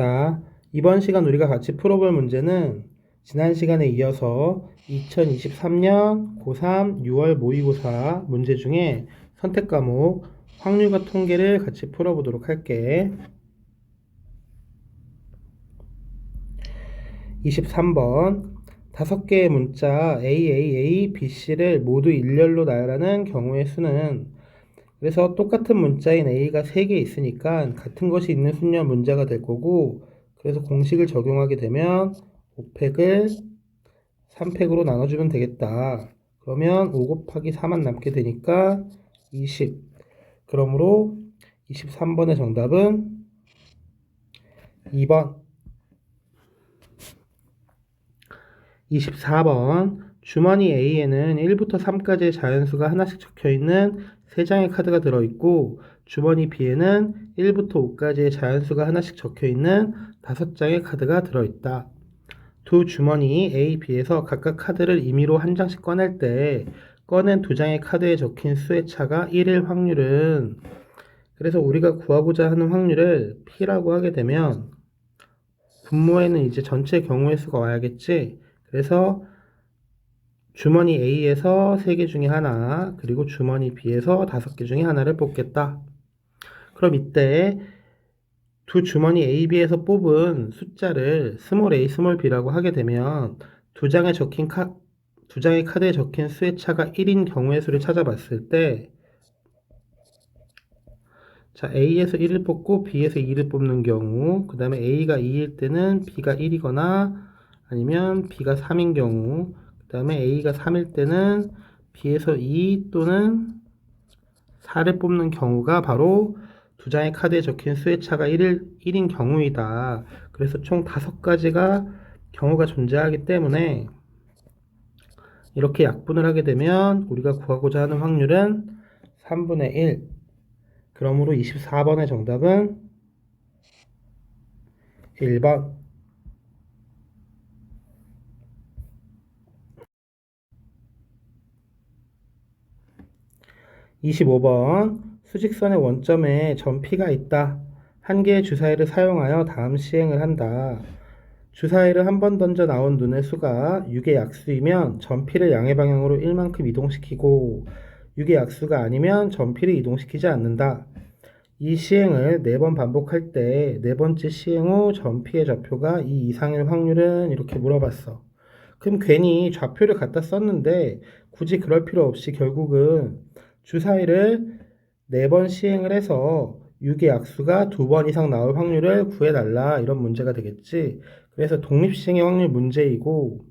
자, 이번 시간 우리가 같이 풀어볼 문제는 지난 시간에 이어서 2023년 고3 6월 모의고사 문제 중에 선택 과목 확률과 통계를 같이 풀어보도록 할게. 23번 5개의 문자 AAA, BC를 모두 일렬로 나열하는 경우의 수는, 그래서 똑같은 문자인 A가 3개 있으니까 같은 것이 있는 순열 문자가 될 거고, 그래서 공식을 적용하게 되면 5팩을 3팩으로 나눠주면 되겠다. 그러면 5 곱하기 4만 남게 되니까 20. 그러므로 23번의 정답은 2번. 24번 주머니 A에는 1부터 3까지의 자연수가 하나씩 적혀있는 3장의 카드가 들어있고, 주머니 B에는 1부터 5까지의 자연수가 하나씩 적혀있는 5장의 카드가 들어있다. 두 주머니 A, B에서 각각 카드를 임의로 한 장씩 꺼낼 때 꺼낸 2장의 카드에 적힌 수의 차가 1일 확률은, 그래서 우리가 구하고자 하는 확률을 P라고 하게 되면 분모에는 이제 전체 경우의 수가 와야겠지. 그래서 주머니 A에서 3개 중에 하나, 그리고 주머니 B에서 5개 중에 하나를 뽑겠다. 그럼 이때 두 주머니 A, B에서 뽑은 숫자를 스몰 a, 스몰 b라고 하게 되면 두 장의 카드에 적힌 수의 차가 1인 경우의 수를 찾아봤을 때, 자, A에서 1을 뽑고 B에서 2를 뽑는 경우, 그 다음에 A가 2일 때는 B가 1이거나 아니면 B가 3인 경우, 그 다음에 A가 3일 때는 B에서 2 또는 4를 뽑는 경우가 바로 두 장의 카드에 적힌 수의 차가 1인 경우이다. 그래서 총 5가지가 경우가 존재하기 때문에 이렇게 약분을 하게 되면 우리가 구하고자 하는 확률은 3분의 1. 그러므로 24번의 정답은 1번. 25번 수직선의 원점에 점 P가 있다. 한 개의 주사위를 사용하여 다음 시행을 한다. 주사위를 한 번 던져 나온 눈의 수가 6의 약수이면 점 P를 양의 방향으로 1만큼 이동시키고, 6의 약수가 아니면 점 P를 이동시키지 않는다. 이 시행을 4번 반복할 때 4번째 시행 후 점 P의 좌표가 2 이상일 확률은, 이렇게 물어봤어. 그럼 괜히 좌표를 갖다 썼는데 굳이 그럴 필요 없이 결국은 주사위를 4번 시행을 해서 6의 약수가 2번 이상 나올 확률을 구해달라, 이런 문제가 되겠지. 그래서 독립시행의 확률 문제이고,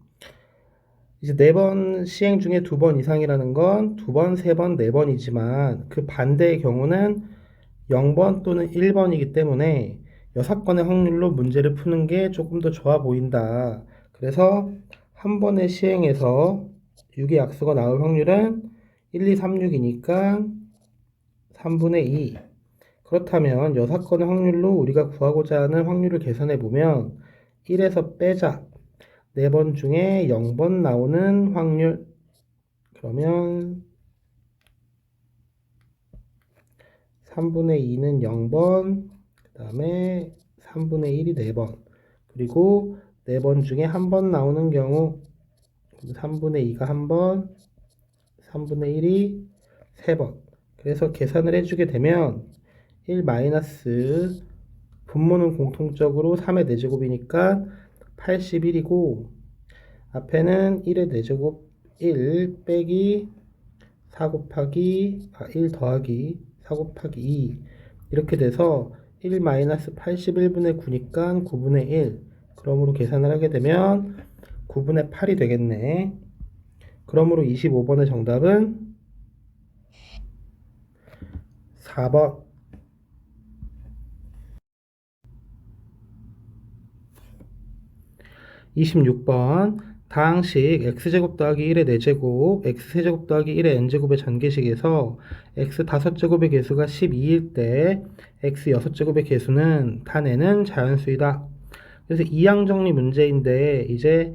이제 4번 시행 중에 2번 이상이라는 건 2번, 3번, 4번이지만 그 반대의 경우는 0번 또는 1번이기 때문에 6건의 확률로 문제를 푸는 게 조금 더 좋아 보인다. 그래서 한 번의 시행에서 6의 약수가 나올 확률은 1, 2, 3, 6이니까 3분의 2. 그렇다면 6건의 확률로 우리가 구하고자 하는 확률을 계산해 보면 1에서 빼자. 4번 중에 0번 나오는 확률. 그러면 3분의 2는 0번, 그 다음에 3분의 1이 4번, 그리고 4번 중에 한 번 나오는 경우 3분의 2가 한 번, 3분의 1이 3번. 그래서 계산을 해주게 되면 1 마이너스 분모는 공통적으로 3의 4제곱이니까 81이고, 앞에는 1의 4제곱 1 빼기 4 곱하기 1 더하기 4 곱하기 2, 이렇게 돼서 1 마이너스 81분의 9니까 9분의 1. 그러므로 계산을 하게 되면 9분의 8이 되겠네. 그러므로 25번의 정답은 4번. 26번 다항식 x제곱 더하기 1의 4제곱, x세제곱 더하기 1의 n제곱의 전개식에서 x 5제곱의 개수가 12일 때 x 6제곱의 개수는 단 n은 자연수이다. 그래서 이항정리 문제인데, 이제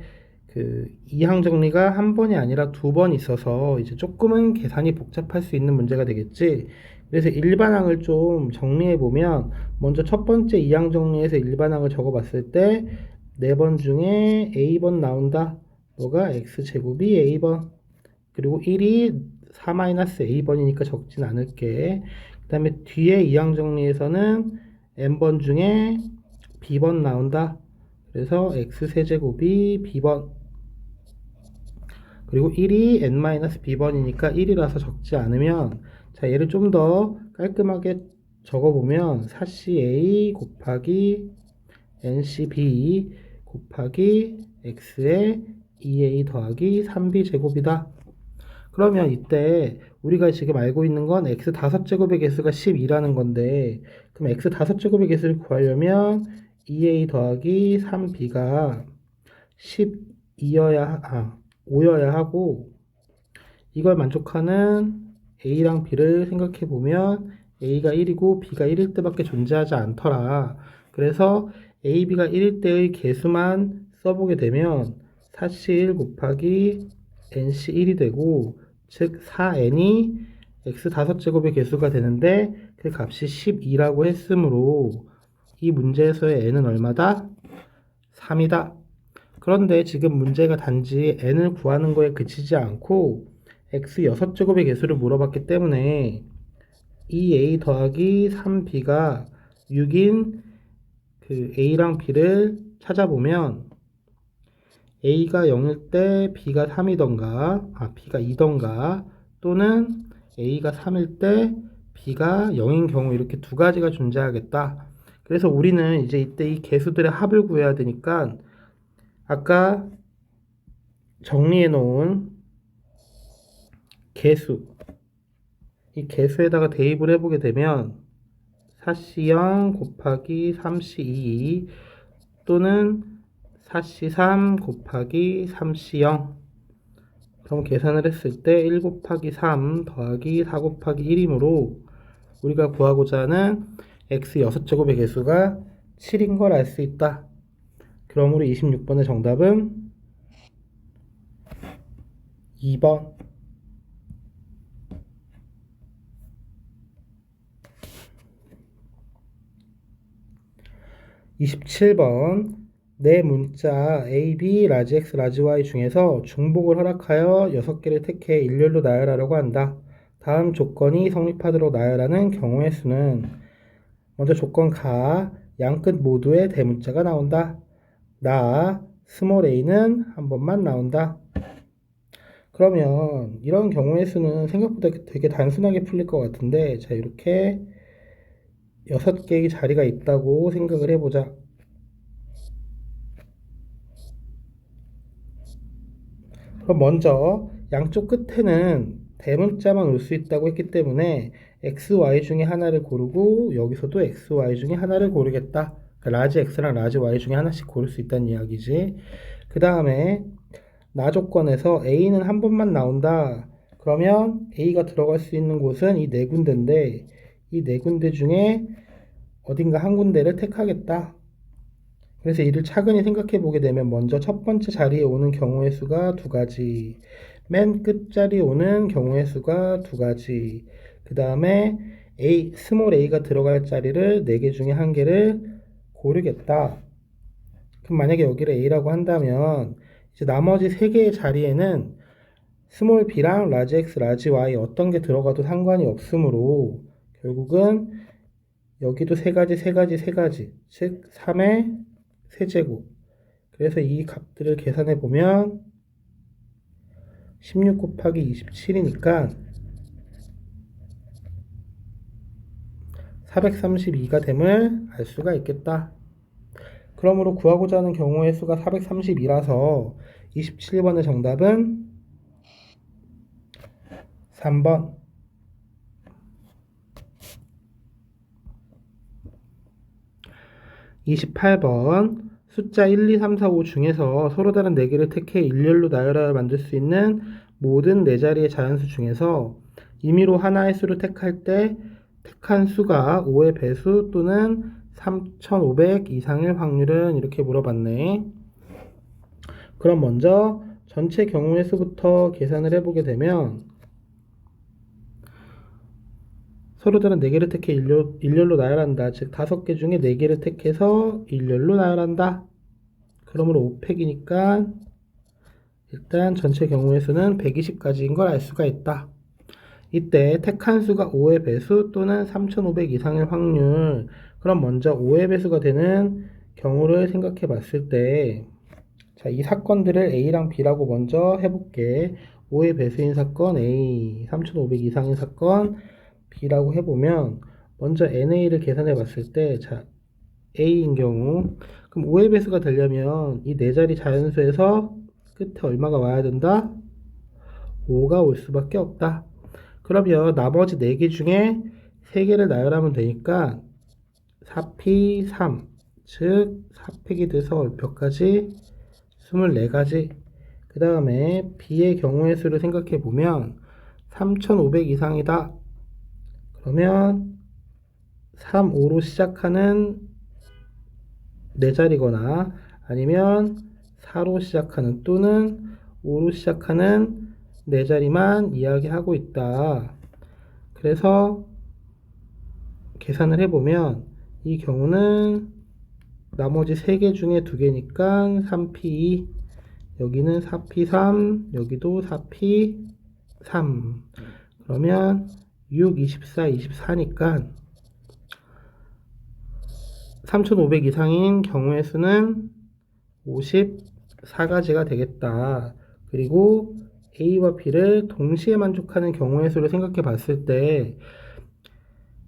이항 정리가 한 번이 아니라 두 번 있어서 이제 조금은 계산이 복잡할 수 있는 문제가 되겠지. 그래서 일반항을 좀 정리해 보면 먼저 첫 번째 이항 정리에서 일반항을 적어 봤을 때 네 번 중에 A번 나온다. 뭐가 X제곱이 A번. 그리고 1이 4-A번이니까 적진 않을게. 그 다음에 뒤에 이항 정리에서는 N번 중에 B번 나온다. 그래서 X세제곱이 B번. 그리고 1이 n-b번이니까 1이라서 적지 않으면, 자, 얘를 좀 더 깔끔하게 적어보면 4ca 곱하기 ncb 곱하기 x의 2a 더하기 3b 제곱이다. 그러면 이때 우리가 지금 알고 있는 건 x 5제곱의 개수가 12라는 건데, 그럼 x 5제곱의 개수를 구하려면 2a 더하기 3b가 5여야 하고, 이걸 만족하는 A랑 B를 생각해 보면 A가 1이고 B가 1일 때밖에 존재하지 않더라. 그래서 A, B가 1일 때의 개수만 써보게 되면 4C1 곱하기 NC1이 되고, 즉 4N이 X 5제곱의 개수가 되는데 그 값이 12라고 했으므로 이 문제에서의 N은 얼마다? 3이다. 그런데 지금 문제가 단지 n을 구하는 거에 그치지 않고 x 6제곱의 개수를 물어봤기 때문에 2a 더하기 3b가 6인 a랑 b를 찾아보면 a가 0일 때 b가 3이던가, b가 2던가, 또는 a가 3일 때 b가 0인 경우 이렇게 두 가지가 존재하겠다. 그래서 우리는 이제 이때 이 개수들의 합을 구해야 되니까 아까 정리해 놓은 개수, 이 개수에다가 대입을 해보게 되면 4C0 곱하기 3C2 또는 4C3 곱하기 3C0, 그럼 계산을 했을 때 1 곱하기 3 더하기 4 곱하기 1이므로 우리가 구하고자 하는 x 6제곱의 개수가 7인 걸 알 수 있다. 그러므로 26번의 정답은 2번. 27번. 내 문자 A, B, 라지 X, 라지 Y 중에서 중복을 허락하여 6개를 택해 일렬로 나열하려고 한다. 다음 조건이 성립하도록 나열하는 경우의 수는, 먼저 조건 가, 양끝 모두의 대문자가 나온다. 스몰 a는 한 번만 나온다. 그러면 이런 경우의 수는 생각보다 되게 단순하게 풀릴 것 같은데, 자, 이렇게 6개의 자리가 있다고 생각을 해보자. 그럼 먼저 양쪽 끝에는 대문자만 올 수 있다고 했기 때문에 x, y 중에 하나를 고르고, 여기서도 x, y 중에 하나를 고르겠다. 그러니까 라지 x랑 라지 y 중에 하나씩 고를 수 있다는 이야기지. 그 다음에 나 조건에서 a는 한 번만 나온다. 그러면 a가 들어갈 수 있는 곳은 이 네 군데인데, 이 네 군데 중에 어딘가 한 군데를 택하겠다. 그래서 이를 차근히 생각해 보게 되면 먼저 첫 번째 자리에 오는 경우의 수가 두 가지, 맨 끝자리에 오는 경우의 수가 두 가지, 그 다음에 스몰 a가 들어갈 자리를 4개 중에 한 개를 고르겠다. 그럼 만약에 여기를 a라고 한다면 이제 나머지 3개의 자리에는 스몰 b랑 라지 x, 라지 y 어떤 게 들어가도 상관이 없으므로 결국은 여기도 3가지, 즉 3의 세제곱. 그래서 이 값들을 계산해 보면 16 곱하기 27이니까 432가 됨을 알 수가 있겠다. 그러므로 구하고자 하는 경우의 수가 432라서 27번의 정답은 3번. 28번. 숫자 1, 2, 3, 4, 5 중에서 서로 다른 4개를 택해 일렬로 나열하여 만들 수 있는 모든 4자리의 자연수 중에서 임의로 하나의 수를 택할 때 택한 수가 5의 배수 또는 3500 이상일 확률은, 이렇게 물어봤네. 그럼 먼저 전체 경우의 수부터 계산을 해보게 되면 서로들은 4개를 택해 일렬로 나열한다. 즉 5개 중에 4개를 택해서 일렬로 나열한다. 그러므로 5팩이니까 일단 전체 경우의 수는 120가지인 걸 알 수가 있다. 이때 택한 수가 5의 배수 또는 3500 이상일 확률. 그럼 먼저 5의 배수가 되는 경우를 생각해 봤을 때, 자, 이 사건들을 A랑 B라고 먼저 해볼게. 5의 배수인 사건 A, 3500 이상인 사건 B라고 해보면, 먼저 NA를 계산해 봤을 때, 자, A인 경우, 그럼 5의 배수가 되려면 이 네 자리 자연수에서 끝에 얼마가 와야 된다? 5가 올 수밖에 없다. 그러면 나머지 4개 중에 3개를 나열하면 되니까 4P3, 즉 4팩이 돼서 몇 가지? 24가지. 그 다음에 B의 경우의 수를 생각해 보면 3500 이상이다. 그러면 3, 5로 시작하는 4자리거나 아니면 4로 시작하는 또는 5로 시작하는 4자리만 이야기하고 있다. 그래서 계산을 해보면 이 경우는 나머지 3개 중에 2개니까 3P2, 여기는 4P3, 여기도 4P3. 그러면 6, 24, 24니까 3500 이상인 경우의 수는 54가지가 되겠다. 그리고 A와 B를 동시에 만족하는 경우의 수를 생각해 봤을 때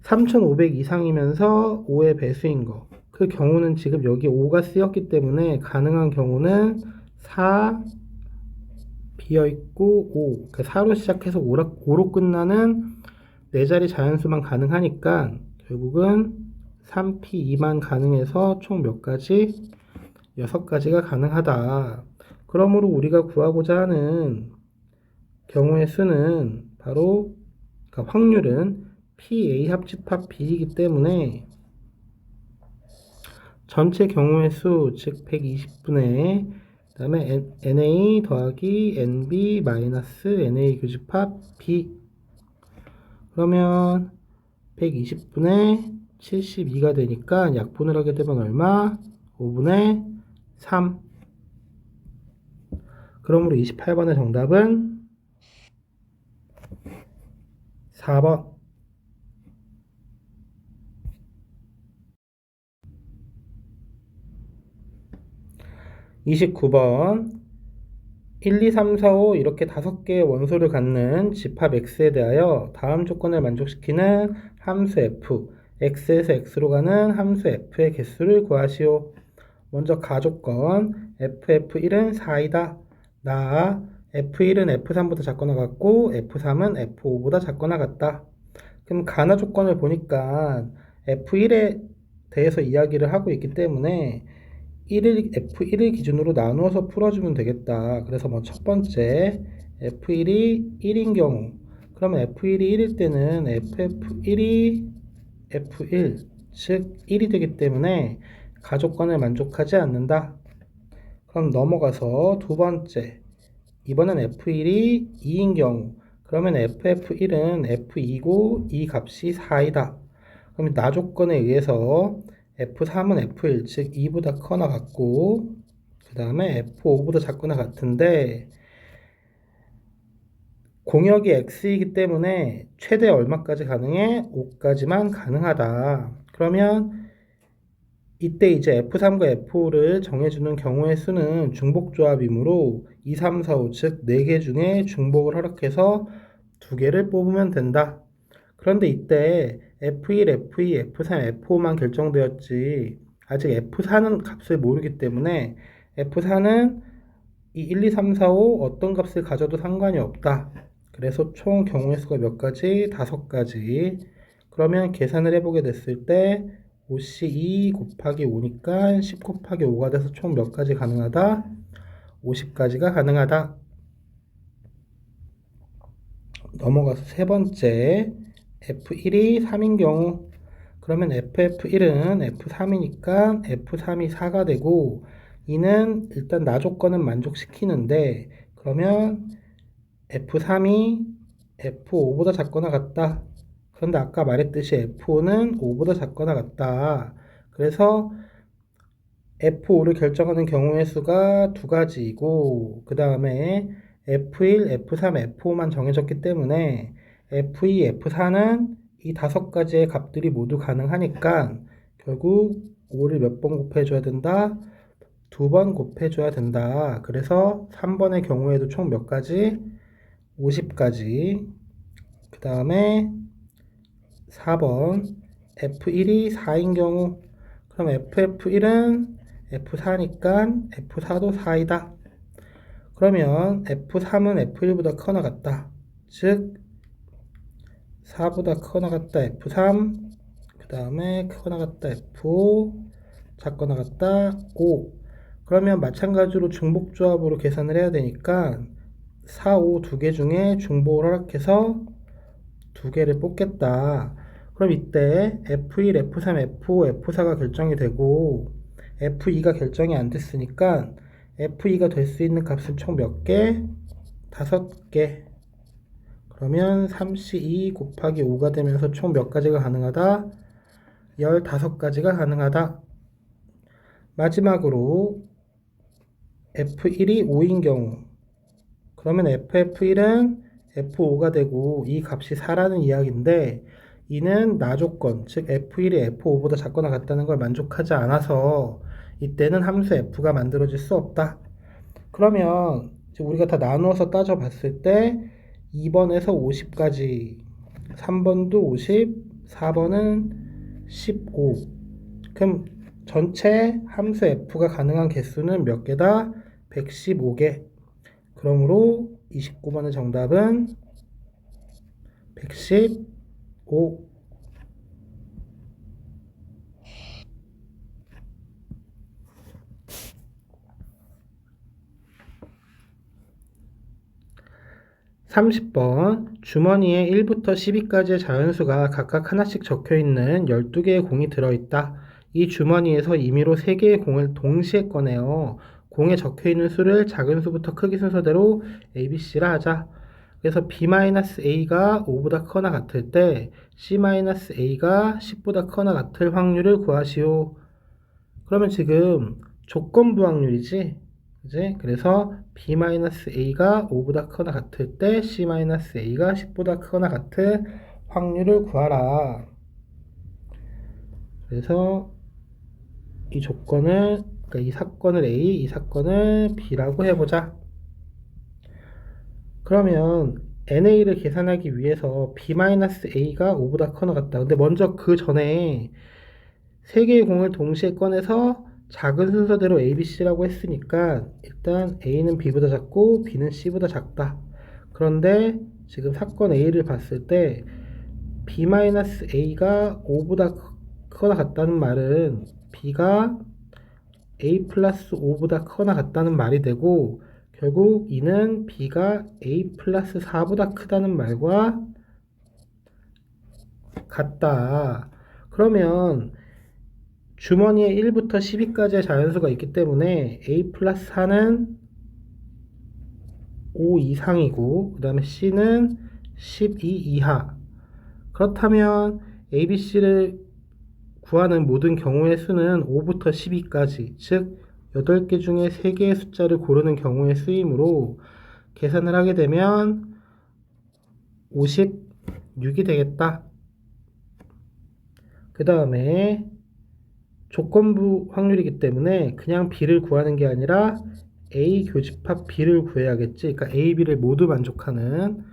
3500 이상이면서 5의 배수인 거. 그 경우는 지금 여기 5가 쓰였기 때문에 가능한 경우는 4 비어있고 5. 그러니까 4로 시작해서 5로 끝나는 4자리 자연수만 가능하니까 결국은 3P2만 가능해서 총 몇 가지? 6가지가 가능하다. 그러므로 우리가 구하고자 하는 경우의 수는 바로, 그러니까 확률은 PA 합집합 B이기 때문에 전체 경우의 수, 즉 120분의 그 다음에 NA 더하기 NB 마이너스 NA 교집합 B. 그러면 120분의 72가 되니까 약분을 하게 되면 얼마? 5분의 3. 그러므로 28번의 정답은 4번. 29번 1, 2, 3, 4, 5 이렇게 5개의 원소를 갖는 집합 X에 대하여 다음 조건을 만족시키는 함수 F, X에서 X로 가는 함수 F의 개수를 구하시오. 먼저 가조건 FF1은 4이다. 나 F1은 F3보다 작거나 같고 F3은 F5보다 작거나 같다. 그럼 가나 조건을 보니까 F1에 대해서 이야기를 하고 있기 때문에 F1을 기준으로 나누어서 풀어주면 되겠다. 그래서 뭐 첫 번째 F1이 1인 경우, 그러면 F1이 1일 때는 FF1이 F1, 즉 1이 되기 때문에 가조건을 만족하지 않는다. 그럼 넘어가서 두 번째, 이번엔 F1이 2인 경우, 그러면 FF1은 F2고 이 값이 4이다. 그럼 나 조건에 의해서 F3은 F1, 즉 2보다 커나 같고 그 다음에 F5보다 작거나 같은데 공역이 X이기 때문에 최대 얼마까지 가능해? 5까지만 가능하다. 그러면 이때 이제 F3과 F5를 정해주는 경우의 수는 중복조합이므로 2, 3, 4, 5, 즉 4개 중에 중복을 허락해서 2개를 뽑으면 된다. 그런데 이때 F1, F2, F3, F5만 결정되었지 아직 F4는 값을 모르기 때문에 F4는 이 1, 2, 3, 4, 5 어떤 값을 가져도 상관이 없다. 그래서 총 경우의 수가 몇 가지? 5가지. 그러면 계산을 해보게 됐을 때 5C2 곱하기 5니까 10 곱하기 5가 돼서 총 몇 가지 가능하다? 50가지가 가능하다. 넘어가서 세 번째 F1이 3인 경우, 그러면 FF1은 F3이니까 F3이 4가 되고 이는 일단 나 조건은 만족시키는데 그러면 F3이 F5보다 작거나 같다. 그런데 아까 말했듯이 F5는 5보다 작거나 같다. 그래서 F5를 결정하는 경우의 수가 두 가지이고 그 다음에 F1, F3, F5만 정해졌기 때문에 F2, F4는 이 다섯 가지의 값들이 모두 가능하니까 결국 5를 몇 번 곱해줘야 된다? 두 번 곱해줘야 된다. 그래서 3번의 경우에도 총 몇 가지? 50가지. 그 다음에 4번 F1이 4인 경우 그럼 FF1은 F4니까 F4도 4이다. 그러면 F3은 F1보다 크거나 같다. 즉 4보다 크거나 같다 F3 그 다음에 크거나 같다 F5 작거나 같다 5. 그러면 마찬가지로 중복조합으로 계산을 해야 되니까 4, 5 두 개 중에 중복을 허락해서 두 개를 뽑겠다. 그럼 이때 F1, F3, F5, F4가 결정이 되고 F2가 결정이 안 됐으니까 F2가 될 수 있는 값은 총 몇 개? 5개. 그러면 3C2 곱하기 5가 되면서 총 몇 가지가 가능하다? 15가지가 가능하다. 마지막으로 F1이 5인 경우 그러면 FF1은 F5가 되고 이 값이 4라는 이야기인데 이는 나 조건, 즉 F1이 F5보다 작거나 같다는 걸 만족하지 않아서 이때는 함수 F가 만들어질 수 없다. 그러면 우리가 다 나누어서 따져봤을 때 2번에서 50까지 3번도 50, 4번은 15. 그럼 전체 함수 F가 가능한 개수는 몇 개다? 115개. 그러므로 29번의 정답은 115. 30번 주머니에 1부터 12까지의 자연수가 각각 하나씩 적혀있는 12개의 공이 들어있다. 이 주머니에서 임의로 3개의 공을 동시에 꺼내어 공에 적혀있는 수를 작은 수부터 크기 순서대로 A, B, C라 하자. 그래서 B-A가 5보다 크거나 같을 때 C-A가 10보다 크거나 같을 확률을 구하시오. 그러면 지금 조건부 확률이지? 그지? 그래서 B-A가 5보다 크거나 같을 때 C-A가 10보다 크거나 같을 확률을 구하라. 그래서 이 조건을, 그러니까 이 사건을 A, 이 사건을 B라고 해보자. 그러면 NA를 계산하기 위해서 B-A가 5보다 크거나 같다. 근데 먼저 그 전에 3개의 공을 동시에 꺼내서 작은 순서대로 A, B, C라고 했으니까 일단 A는 B보다 작고 B는 C보다 작다. 그런데 지금 사건 A를 봤을 때 B-A가 5보다 크거나 같다는 말은 B가 A 플러스 5보다 크거나 같다는 말이 되고 결국 이는 B가 A 플러스 4보다 크다는 말과 같다. 그러면 주머니에 1부터 12까지의 자연수가 있기 때문에 A 플러스 4는 5 이상이고 그 다음에 C는 12 이하. 그렇다면 ABC를 구하는 모든 경우의 수는 5부터 12까지, 즉 8개 중에 3개의 숫자를 고르는 경우의 수이므로 계산을 하게 되면 56이 되겠다. 그 다음에 조건부 확률이기 때문에 그냥 B를 구하는 게 아니라 A 교집합 B를 구해야겠지. 그러니까 A, B를 모두 만족하는.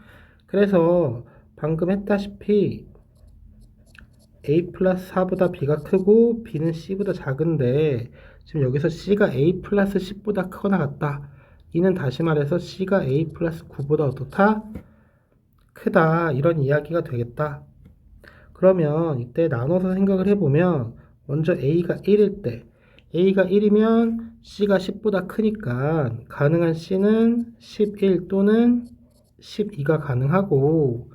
그래서 방금 했다시피 A 플러스 4보다 B가 크고 B는 C보다 작은데 지금 여기서 C가 A 플러스 10보다 크거나 같다. 이는 다시 말해서 C가 A 플러스 9보다 어떻다? 크다. 이런 이야기가 되겠다. 그러면 이때 나눠서 생각을 해보면 먼저 A가 1일 때 A가 1이면 C가 10보다 크니까 가능한 C는 11 또는 12가 가능하고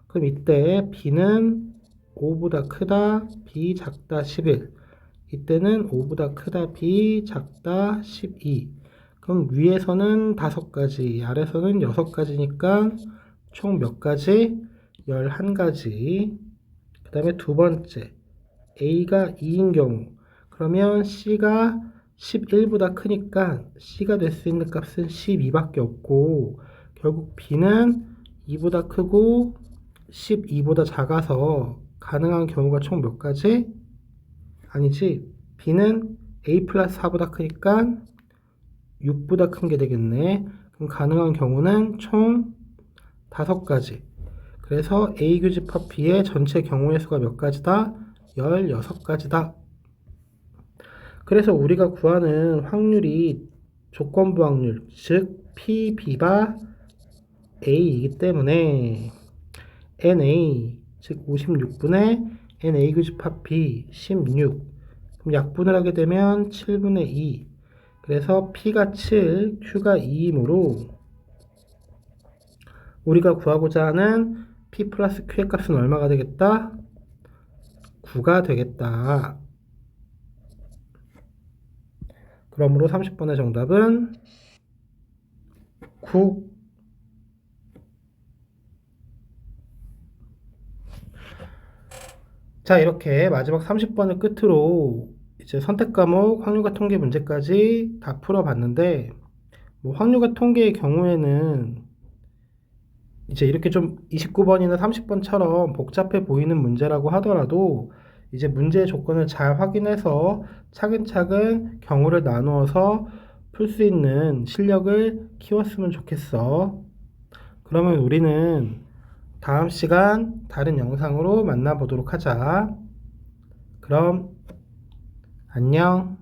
그럼 이때 B는 5보다 크다, B 작다, 11 이때는 5보다 크다 b, 작다 12. 그럼 위에서는 5가지, 아래서는 6가지니까 총 몇 가지? 11가지. 그 다음에 두 번째, a가 2인 경우. 그러면 c가 11보다 크니까 c가 될 수 있는 값은 12밖에 없고, 결국 b는 2보다 크고 12보다 작아서 가능한 경우가 총 몇 가지? 아니지. b는 a 플러스 4보다 크니까 6보다 큰 게 되겠네. 그럼 가능한 경우는 총 5가지. 그래서 a 교집합 b의 전체 경우의 수가 몇 가지다? 16가지다. 그래서 우리가 구하는 확률이 조건부 확률, 즉 p, b가 a이기 때문에 na, 즉 56분의 na 교집합 b 16. 그럼 약분을 하게 되면 7분의 2. 그래서 p가 7, q가 2이므로 우리가 구하고자 하는 p 플러스 q의 값은 얼마가 되겠다? 9가 되겠다. 그러므로 30번의 정답은 9. 자, 이렇게 마지막 30번을 끝으로 이제 선택 과목 확률과 통계 문제까지 다 풀어봤는데, 뭐 확률과 통계의 경우에는 이제 이렇게 좀 29번이나 30번처럼 복잡해 보이는 문제라고 하더라도 이제 문제의 조건을 잘 확인해서 차근차근 경우를 나누어서 풀 수 있는 실력을 키웠으면 좋겠어. 그러면 우리는 다음 시간 다른 영상으로 만나보도록 하자. 그럼 안녕.